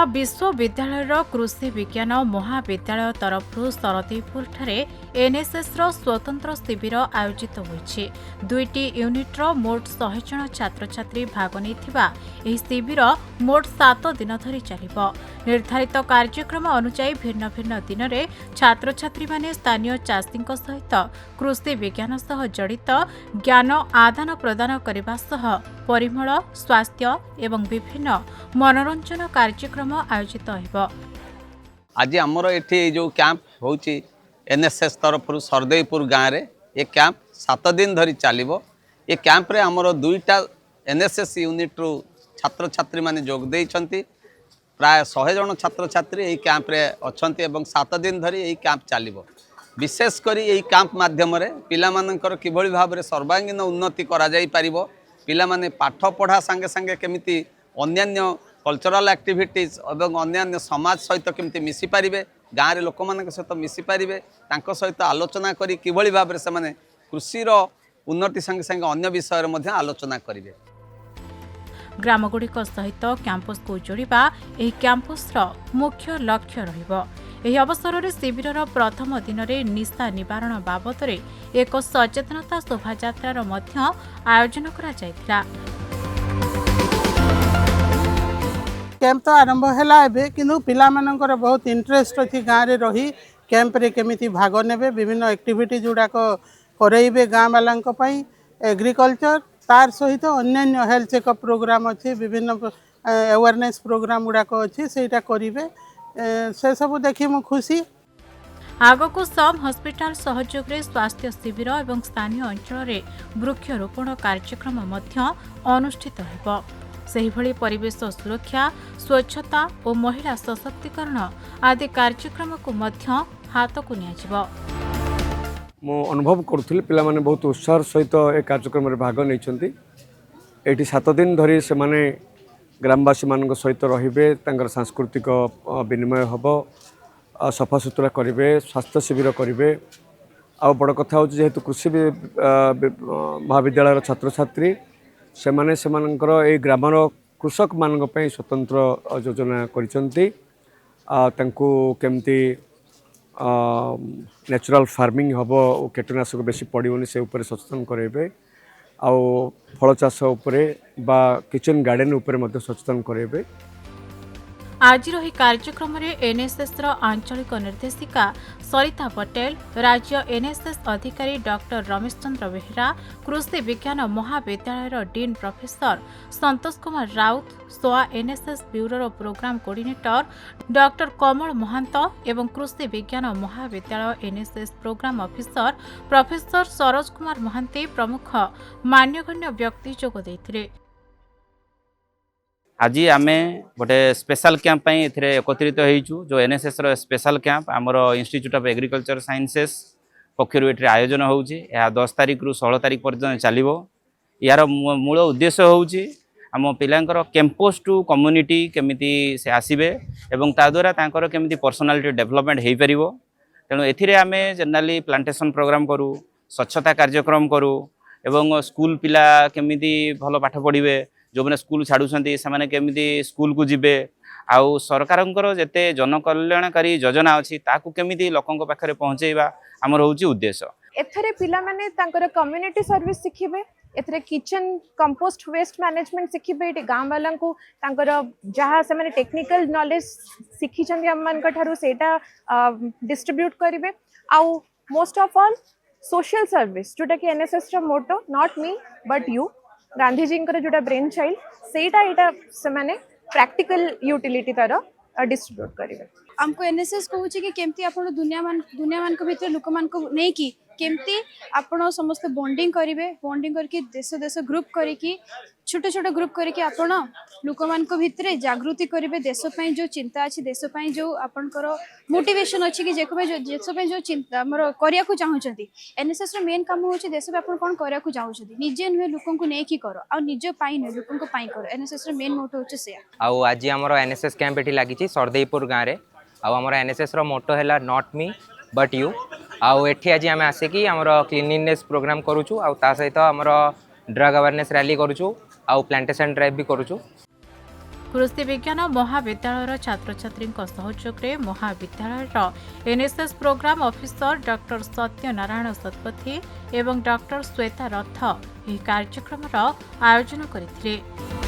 विश्वविद्यालय कृषि विज्ञान महाविद्यालय तरफर सरदेपुर ठारे एनएसएस स्वतंत्र शिविर आयोजित होईछि। 2टी यूनिट्र मोट 100 जन छात्र छात्री भाग नहीं शिविर मोट 7 दिन धरी चलिबो। निर्धारित कार्यक्रम अनुसार भिन्न भिन्न दिन में छात्र छात्री माने स्थानीय चाषी सहित कृषि विज्ञान सह जड़ित ज्ञान आदान प्रदान करने सह परिमल स्वास्थ्य एवं विभिन्न मनोरंजन कार्यक्रम आयोजित होइबो। आज आमर एठी जो कैंप होची एनएसएस तरफ सरदेपुर गाँव में ये कैंप 7 दिन धरी चलिबो। ये कैंप रे आमर 2टा एनएसएस यूनिट रु छात्र छात्री माने जोग देइछंती। प्राय 100 जन छात्र छात्री यही कैंप रे अछंती एवं 7 दिन धरी यही कैंप चलिबो। विशेषकर यही कैंप माध्यम पिला मानकर किभଳି भाबरे सर्वांगीन उन्नति करा जाई परिबो। पिला माने पाठ पढ़ा संगे संगे केमिति अन्यान्य कल्चरल एक्टिविटीज और अन्यान्य समाज सहित केमिति मिसी पारिबे, गाँव रे लोक मान सहित मिसी पारिबे, तांको सहित आलोचना करी किभଳି भाबरे से माने कृषि रो उन्नति संगे संगे अन्य विषय मध्ये आलोचना करिवे। ग्रामगुड़िक सहित कैंपस को जोड़िबा एही कैंपस रो मुख्य लक्ष्य रहिबो। एही अवसर में शिविर प्रथम दिन में निशा निवारण बाबद एक सचेतनता शोभायात्रार मध्य आयोजन करा जायतिला। कैंप तो आरंभ है किंतु पिला मानकर बहुत इंटरेस्ट अच्छी गाँव में रही कैंप रे केमिति भाग नेबे, विभिन्न एक्टिविटी गुड़ाक करेइबे गाँव वालों एग्रीकल्चर तार सहित अन्य हेल्थ चेकअप प्रोग्राम अच्छी, विभिन्न अवेयरनेस प्रोग्राम गुड़ाक अच्छी सेटा करेंगे। से सब देखी मु खुशी। आगको सम हॉस्पिटल सहयोग रे स्वास्थ्य शिविर एवं स्थानीय अंचल रे वृक्षरोपण कार्यक्रम मध्य अनुष्ठित हेबो। सेहिभଳି परिवेश सुरक्षा, स्वच्छता और महिला सशक्तिकरण आदि कार्यक्रम को मध्य हाथ को नियाजिबो। मु अनुभव करुଥିଲି पिलामाने बहुत उत्साह सहित ए कार्यक्रम रे भाग नैछंती। एठी 7 दिन धरी से माने ग्रामवासी मान सहित रहिबे, तांकर सांस्कृतिक विनिमय हबो, सफा सुतरा करिवे, स्वास्थ्य शिविर करिवे। आ बड़ कथा हो जेहेतु कृषि महाविद्यालय छात्र छात्री से माने सेमानकर ए ग्रामर कृषक मान स्वतंत्र योजना करिसंती। तांको केमती नेचुरल फार्मिंग हबो, कीटनाशक बेसी पड़ोनी से ऊपर सचेतन करेबे। आउ फल चाष उपरे बा किचन गार्डन उपरे मध्य सचेतन करेबे। आज रही कार्यक्रम में एनएसएस आंचलिक निर्देशिका सरिता पटेल, राज्य एनएसएस अधिकारी डॉक्टर रमेश चंद्र बेहरा, कृषि विज्ञान महाविद्यालय dean professor Santosh Kumar Raut, SOA NSS bureau programme coordinator doctor Kamal Mahanta एवं कृषि विज्ञान महाविद्यालय NSS programme officer professor Saroj Kumar Mohanty प्रमुख मान्यगण्य व्यक्ति जोग देथिले। आज आम गोटे स्पेशल कैंप एकत्रित होइछु। जो एनएसएस रो स्पेशल कैंप आमर इंस्टीट्यूट ऑफ एग्रीकल्चर साइंसेस पक्षर ये आयोजन होउछि। यह 10 तारिख रु 16 तारिख पर्यंत चलिबो। यार मूल उद्देश्य होउछि आम पिलांकर कैंपस टू कम्युनिटी केमिति से आसीबे एवं ता द्वारा तांकर केमिति पर्सनालिटी डेवलपमेंट हेइ परिबो। तेणु एथिरे आमे जनरली प्लांटेशन प्रोग्राम करू, स्वच्छता कार्यक्रम करू एवं स्कूल पिला केमिति भलो पाठ पढ़िबे, जो मैंने स्कूल छाड़ुंट से केमिति स्कूल को जीवे, आउ सरकार जेते जनकल्याणकारी योजना अच्छी ताकू केमिति लोकों पाखे पहुँचेबा आमर होउछि उद्देश्य। एथरे पिला माने तांकर कम्युनिटी सर्विस शिखिबे, एथरे किचन कंपोस्ट वेस्ट मैनेजमेंट शिखिबे। एटी गाँव वाला को तांकर जहाँ से माने टेक्निकल नॉलेज शिखी छंदी हम मान कठारु सेटा डिस्ट्रीब्यूट करिवे। आउ most of all social service जोटा कि एनएसएस रा motto not me but you, Gandhi ji जो ब्रेन चाइल्ड सेटा एटा से माने प्रैक्टिकल यूटिलिटी तार डिस्ट्रीब्यूट करेंगे। हमको एनएसएस कहूँ कि केमती आपण दुनिया मान भीतर लोक मान नहीं कि केमती आपण समस्त बॉन्डिंग करेंगे, बॉन्डिंग करके देश देश ग्रुप करके छोट छोट ग्रुप करके आपण लोक मान भीतर जागृति करेंगे। देश पे जो चिंता अच्छी, देश पे जो आपणकर मोटिवेशन अच्छी कि देश पे जो चिंता आमर करिया को चाहूँगी। एनएसएस रो मेन काम होची देश पे आपण कोन करिया को चाहूँगी, निजे नुहे लोकों को नहीं कि कर आ निज पाई नुहे लोकों को पाई कर। एनएसएस रो मेन मोटो होची से। आउ आज आमर एनएसएस कैंप एठी लागिची सरदेपुर गाँव रे। आउ आमर एनएसएस रो मोटो हैला नॉट मी बट यू। आउ एठी आज आम आसिकी आमर क्लीनलीनेस प्रोग्राम करूछु, आउ ता सहित आमर ड्रग अवेयरनेस रैली करूछु, आउ प्लांटेशन ड्राइव भी करूछु। कृषि विज्ञान महाविद्यालयर छात्र छात्री सहयोग में महाविद्यालय NSS programme officer doctor Satyanarayan Satapathy एवं डॉक्टर श्वेता रथ यह कार्यक्रम आयोजन करथिले।